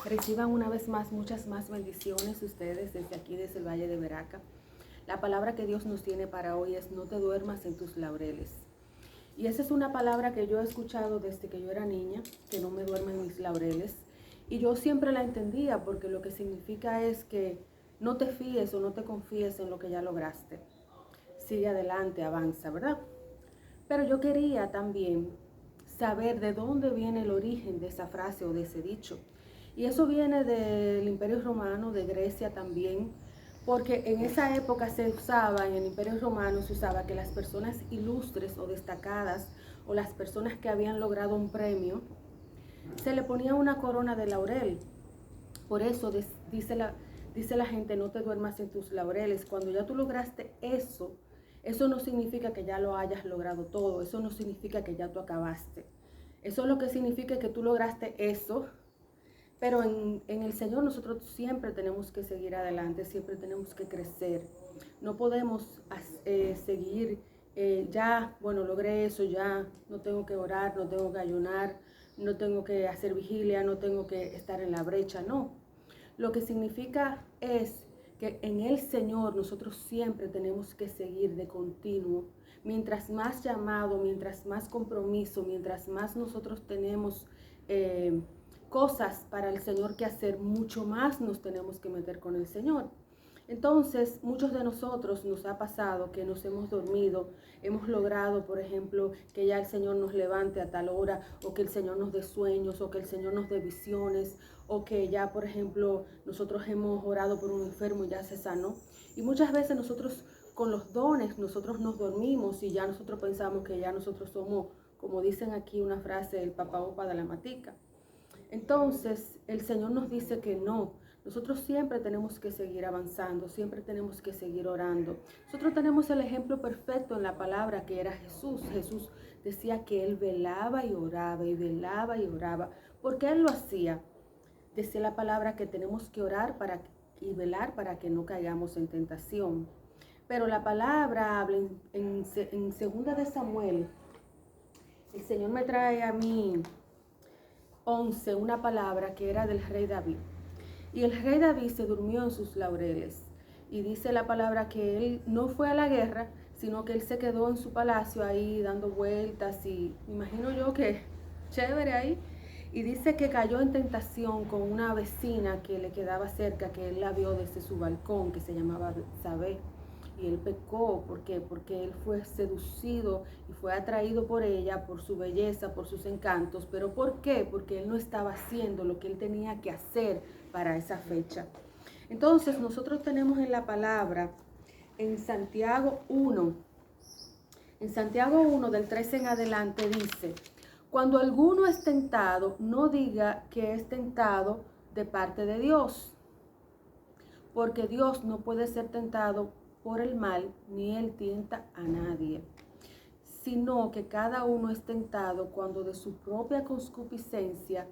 Reciban una vez más muchas más bendiciones ustedes desde aquí, desde el Valle de Veraca. La palabra que Dios nos tiene para hoy es: no te duermas en tus laureles. Y esa es una palabra que yo he escuchado desde que yo era niña, que no me duerma en mis laureles. Y yo siempre la entendía porque lo que significa es que no te fíes o no te confíes en lo que ya lograste. Sigue adelante, avanza, ¿verdad? Pero yo quería también saber de dónde viene el origen de esa frase o de ese dicho. Y eso viene del Imperio Romano, de Grecia también, porque en esa época se usaba, en el Imperio Romano se usaba que las personas ilustres o destacadas, o las personas que habían logrado un premio, se le ponía una corona de laurel. Por eso dice la gente: no te duermas en tus laureles. Cuando ya tú lograste eso, eso no significa que ya lo hayas logrado todo, eso no significa que ya tú acabaste. Eso lo que significa que tú lograste eso, pero en el Señor nosotros siempre tenemos que seguir adelante, siempre tenemos que crecer. No podemos seguir, bueno, logré eso, ya no tengo que orar, no tengo que ayunar, no tengo que hacer vigilia, no tengo que estar en la brecha, no. Lo que significa es que en el Señor nosotros siempre tenemos que seguir de continuo. Mientras más llamado, mientras más compromiso, mientras más nosotros tenemos cosas para el Señor que hacer, mucho más nos tenemos que meter con el Señor. Entonces, muchos de nosotros nos ha pasado que nos hemos dormido, hemos logrado, por ejemplo, que ya el Señor nos levante a tal hora, o que el Señor nos dé sueños, o que el Señor nos dé visiones, o que ya, por ejemplo, nosotros hemos orado por un enfermo y ya se sanó. Y muchas veces nosotros con los dones, nosotros nos dormimos y ya nosotros pensamos que ya nosotros somos, como dicen aquí una frase, el papá opa de la matica. Entonces, el Señor nos dice que no. Nosotros siempre tenemos que seguir avanzando, siempre tenemos que seguir orando. Nosotros tenemos el ejemplo perfecto en la palabra, que era Jesús. Jesús decía que Él velaba y oraba y velaba y oraba. ¿Por qué Él lo hacía? Decía la palabra que tenemos que orar y velar para que no caigamos en tentación. Pero la palabra habla en segunda de Samuel. El Señor me trae a mí 11 una palabra que era del rey David. Y el rey David se durmió en sus laureles. Y dice la palabra que él no fue a la guerra, sino que él se quedó en su palacio ahí dando vueltas, y me imagino yo que chévere ahí. Y dice que cayó en tentación con una vecina que le quedaba cerca, que él la vio desde su balcón, que se llamaba Sabé. Y él pecó, ¿por qué? Porque él fue seducido y fue atraído por ella, por su belleza, por sus encantos. ¿Pero por qué? Porque él no estaba haciendo lo que él tenía que hacer para esa fecha. Entonces nosotros tenemos en la palabra, en Santiago 1 del 13 en adelante dice: cuando alguno es tentado, no diga que es tentado de parte de Dios, porque Dios no puede ser tentado por el mal, ni Él tienta a nadie, sino que cada uno es tentado cuando de su propia concupiscencia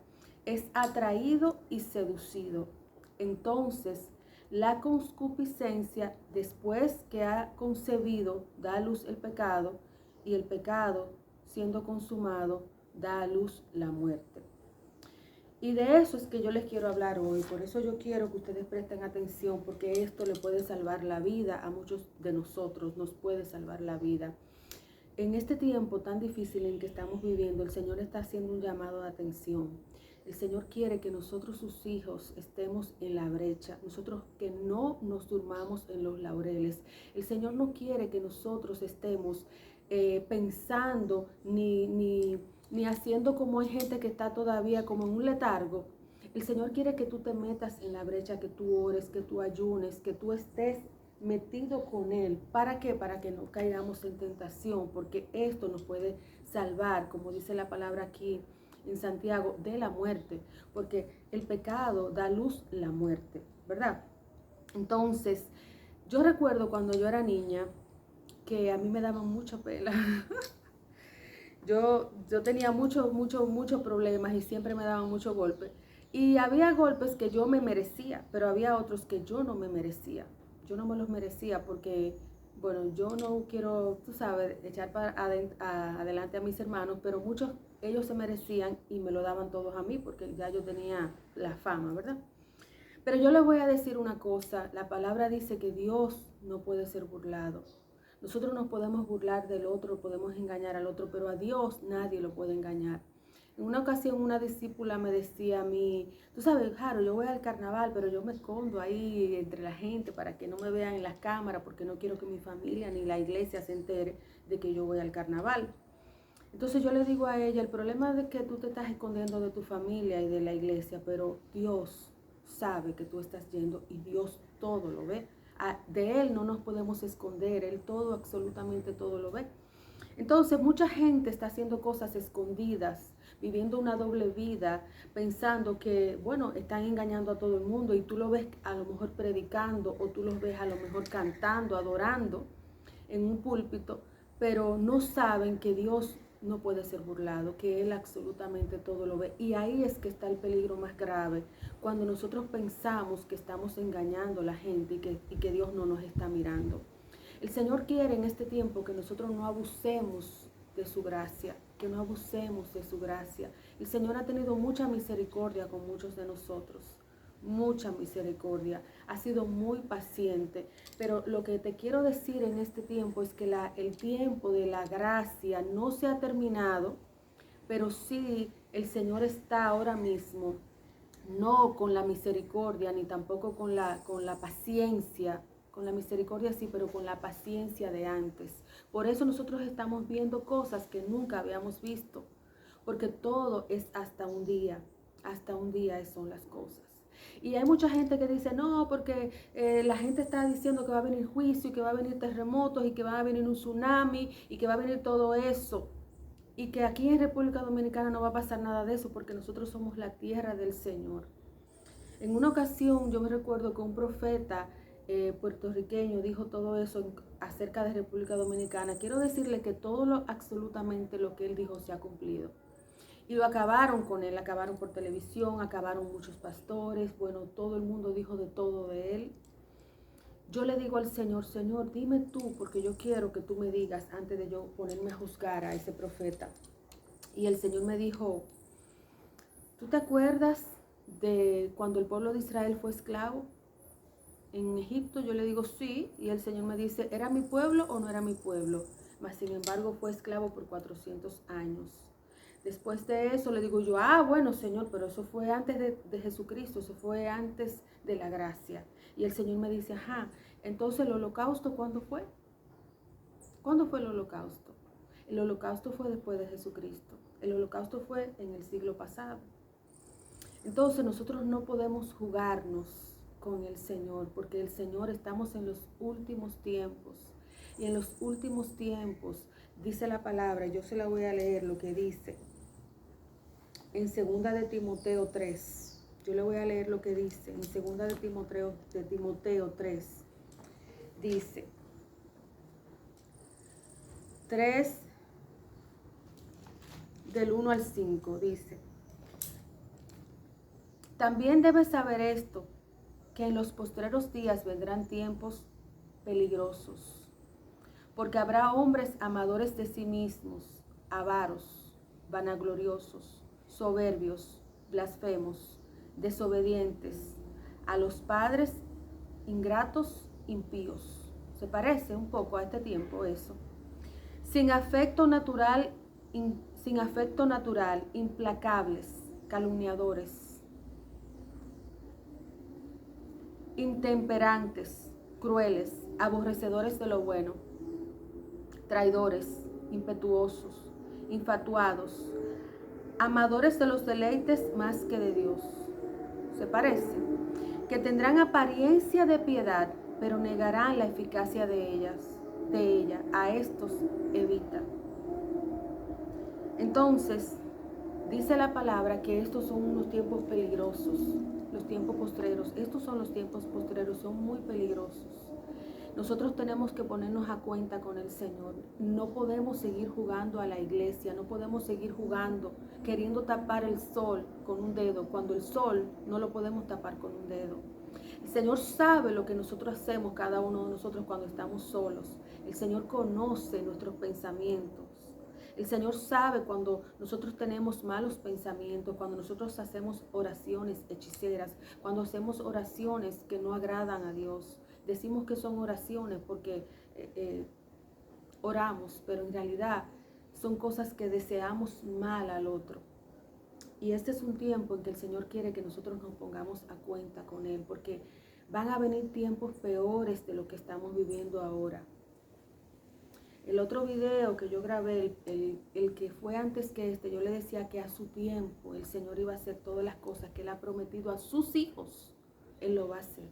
es atraído y seducido. Entonces, la concupiscencia, después que ha concebido, da a luz el pecado, y el pecado, siendo consumado, da a luz la muerte. Y de eso es que yo les quiero hablar hoy. Por eso yo quiero que ustedes presten atención, porque esto le puede salvar la vida a muchos de nosotros, nos puede salvar la vida. En este tiempo tan difícil en que estamos viviendo, el Señor está haciendo un llamado de atención. El Señor quiere que nosotros, sus hijos, estemos en la brecha. Nosotros que no nos durmamos en los laureles. El Señor no quiere que nosotros estemos pensando ni haciendo como hay gente que está todavía como en un letargo. El Señor quiere que tú te metas en la brecha, que tú ores, que tú ayunes, que tú estés metido con Él. ¿Para qué? Para que no caigamos en tentación, porque esto nos puede salvar, como dice la palabra aquí en Santiago, de la muerte, porque el pecado da luz la muerte, ¿verdad? Entonces, yo recuerdo cuando yo era niña que a mí me daban mucha pela. Yo tenía muchos problemas y siempre me daban muchos golpes. Y había golpes que yo me merecía, pero había otros que yo no me merecía. Yo no me los merecía porque, bueno, yo no quiero, tú sabes, echar adelante a mis hermanos, pero muchos ellos se merecían y me lo daban todos a mí porque ya yo tenía la fama, ¿verdad? Pero yo les voy a decir una cosa, la palabra dice que Dios no puede ser burlado. Nosotros nos podemos burlar del otro, podemos engañar al otro, pero a Dios nadie lo puede engañar. En una ocasión una discípula me decía a mí, tú sabes, Jaro, yo voy al carnaval, pero yo me escondo ahí entre la gente para que no me vean en las cámaras, porque no quiero que mi familia ni la iglesia se entere de que yo voy al carnaval. Entonces yo le digo a ella, el problema es que tú te estás escondiendo de tu familia y de la iglesia, pero Dios sabe que tú estás yendo y Dios todo lo ve. De Él no nos podemos esconder, Él todo, absolutamente todo lo ve. Entonces mucha gente está haciendo cosas escondidas, viviendo una doble vida, pensando que, bueno, están engañando a todo el mundo y tú lo ves a lo mejor predicando o tú los ves a lo mejor cantando, adorando en un púlpito, pero no saben que Dios no puede ser burlado, que Él absolutamente todo lo ve. Y ahí es que está el peligro más grave, cuando nosotros pensamos que estamos engañando a la gente y que Dios no nos está mirando. El Señor quiere en este tiempo que nosotros no abusemos de su gracia, que no abusemos de su gracia. El Señor ha tenido mucha misericordia con muchos de nosotros, mucha misericordia, ha sido muy paciente, pero lo que te quiero decir en este tiempo es que el tiempo de la gracia no se ha terminado, pero sí el Señor está ahora mismo, no con la misericordia, ni tampoco con la paciencia, con la misericordia sí, pero con la paciencia de antes. Por eso nosotros estamos viendo cosas que nunca habíamos visto, porque todo es hasta un día son las cosas. Y hay mucha gente que dice, no, porque la gente está diciendo que va a venir juicio y que va a venir terremotos y que va a venir un tsunami y que va a venir todo eso. Y que aquí en República Dominicana no va a pasar nada de eso porque nosotros somos la tierra del Señor. En una ocasión yo me recuerdo que un profeta puertorriqueño dijo todo eso acerca de República Dominicana. Quiero decirle que absolutamente lo que él dijo se ha cumplido. Y lo acabaron con él, acabaron por televisión, acabaron muchos pastores, bueno, todo el mundo dijo de todo de él. Yo le digo al Señor, Señor, dime tú, porque yo quiero que tú me digas antes de yo ponerme a juzgar a ese profeta. Y el Señor me dijo, ¿tú te acuerdas de cuando el pueblo de Israel fue esclavo en Egipto? Yo le digo, sí, y el Señor me dice, ¿era mi pueblo o no era mi pueblo? Mas sin embargo fue esclavo por 400 años. Después de eso le digo yo, bueno, Señor, pero eso fue antes de Jesucristo, eso fue antes de la gracia. Y el Señor me dice, entonces el holocausto, ¿cuándo fue? ¿Cuándo fue el holocausto? El holocausto fue después de Jesucristo. El holocausto fue en el siglo pasado. Entonces nosotros no podemos jugarnos con el Señor, porque el Señor, estamos en los últimos tiempos. Y en los últimos tiempos, dice la palabra, yo se la voy a leer lo que dice en 2 de Timoteo 3. Yo le voy a leer lo que dice en 2 de Timoteo 3. Dice 3 del 1 al 5, dice: también debes saber esto, que en los postreros días vendrán tiempos peligrosos, porque habrá hombres amadores de sí mismos, avaros, vanagloriosos, soberbios, blasfemos, desobedientes, a los padres, ingratos, impíos. Se parece un poco a este tiempo eso. Sin afecto natural, implacables, calumniadores, intemperantes, crueles, aborrecedores de lo bueno, traidores, impetuosos, infatuados, amadores de los deleites más que de Dios. Se parece. Que tendrán apariencia de piedad, pero negarán la eficacia de ella. A estos evita. Entonces, dice la palabra que estos son unos tiempos peligrosos, los tiempos postreros. Estos son los tiempos postreros, son muy peligrosos. Nosotros tenemos que ponernos a cuenta con el Señor. No podemos seguir jugando a la iglesia, no podemos seguir jugando, queriendo tapar el sol con un dedo, cuando el sol no lo podemos tapar con un dedo. El Señor sabe lo que nosotros hacemos, cada uno de nosotros, cuando estamos solos. El Señor conoce nuestros pensamientos. El Señor sabe cuando nosotros tenemos malos pensamientos, cuando nosotros hacemos oraciones hechiceras, cuando hacemos oraciones que no agradan a Dios. Decimos que son oraciones porque oramos, pero en realidad son cosas que deseamos mal al otro. Y este es un tiempo en que el Señor quiere que nosotros nos pongamos a cuenta con Él, porque van a venir tiempos peores de lo que estamos viviendo ahora. El otro video que yo grabé, el que fue antes que este, yo le decía que a su tiempo el Señor iba a hacer todas las cosas que Él ha prometido a sus hijos. Él lo va a hacer.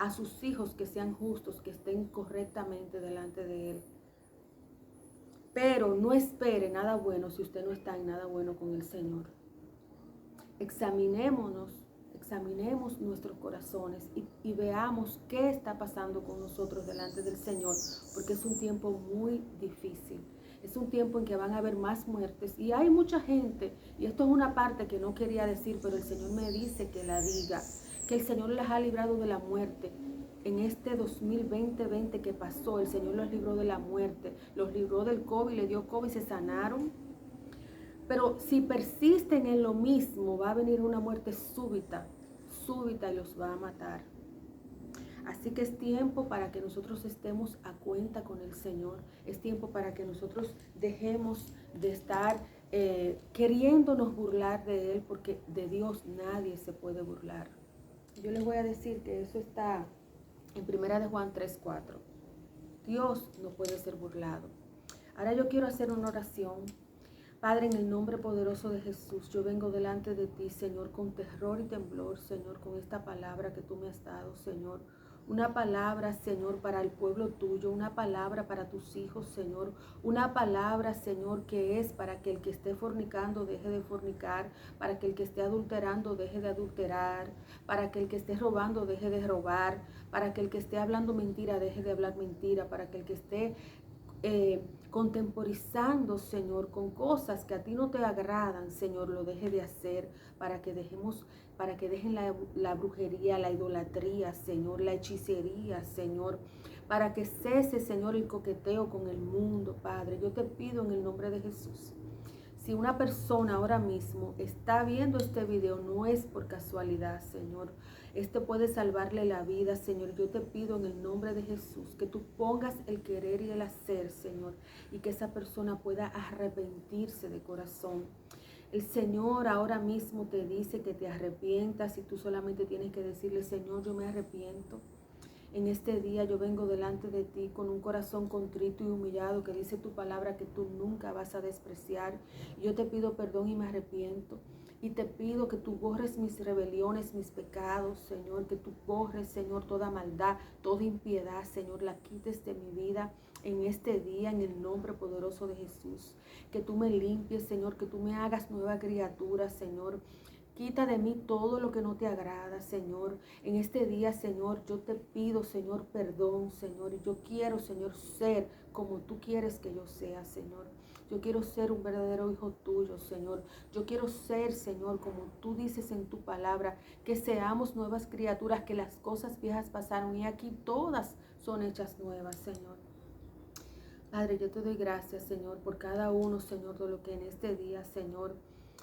A sus hijos que sean justos, que estén correctamente delante de Él. Pero no espere nada bueno si usted no está en nada bueno con el Señor. Examinemos nuestros corazones y veamos qué está pasando con nosotros delante del Señor, porque es un tiempo muy difícil. Es un tiempo en que van a haber más muertes y hay mucha gente, y esto es una parte que no quería decir, pero el Señor me dice que la diga, que el Señor les ha librado de la muerte. En este 2020 que pasó, el Señor los libró de la muerte, los libró del COVID, le dio COVID y se sanaron. Pero si persisten en lo mismo, va a venir una muerte súbita y los va a matar. Así que es tiempo para que nosotros estemos a cuenta con el Señor. Es tiempo para que nosotros dejemos de estar queriéndonos burlar de Él, porque de Dios nadie se puede burlar. Yo les voy a decir que eso está en 1 de Juan 3:4. Dios no puede ser burlado. Ahora yo quiero hacer una oración. Padre, en el nombre poderoso de Jesús, yo vengo delante de ti, Señor, con terror y temblor, Señor, con esta palabra que tú me has dado, Señor. Una palabra, Señor, para el pueblo tuyo, una palabra para tus hijos, Señor. Una palabra, Señor, que es para que el que esté fornicando deje de fornicar, para que el que esté adulterando deje de adulterar, para que el que esté robando deje de robar, para que el que esté hablando mentira deje de hablar mentira, para que el que esté contemporizando, Señor, con cosas que a ti no te agradan, Señor, lo deje de hacer, para que dejen la brujería, la idolatría, Señor, la hechicería, Señor, para que cese, Señor, el coqueteo con el mundo, Padre. Yo te pido en el nombre de Jesús. Si una persona ahora mismo está viendo este video, no es por casualidad, Señor. Este puede salvarle la vida, Señor. Yo te pido en el nombre de Jesús que tú pongas el querer y el hacer, Señor, y que esa persona pueda arrepentirse de corazón. El Señor ahora mismo te dice que te arrepientas y tú solamente tienes que decirle, Señor, yo me arrepiento. En este día yo vengo delante de ti con un corazón contrito y humillado que dice tu palabra que tú nunca vas a despreciar. Yo te pido perdón y me arrepiento. Y te pido que tú borres mis rebeliones, mis pecados, Señor. Que tú borres, Señor, toda maldad, toda impiedad, Señor. La quites de mi vida en este día, en el nombre poderoso de Jesús. Que tú me limpies, Señor. Que tú me hagas nueva criatura, Señor. Quita de mí todo lo que no te agrada, Señor. En este día, Señor, yo te pido, Señor, perdón, Señor. Y yo quiero, Señor, ser como tú quieres que yo sea, Señor. Yo quiero ser un verdadero hijo tuyo, Señor. Yo quiero ser, Señor, como tú dices en tu palabra, que seamos nuevas criaturas, que las cosas viejas pasaron y aquí todas son hechas nuevas, Señor. Padre, yo te doy gracias, Señor, por cada uno, Señor, de lo que en este día, Señor,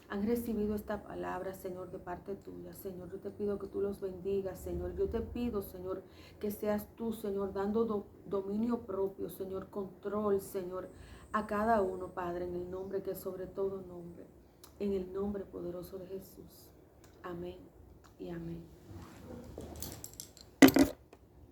han recibido esta palabra, Señor, de parte tuya. Señor, yo te pido que tú los bendigas, Señor. Yo te pido, Señor, que seas tú, Señor, dando dominio propio, Señor, control, Señor, a cada uno, Padre, en el nombre que es sobre todo nombre, en el nombre poderoso de Jesús. Amén y amén.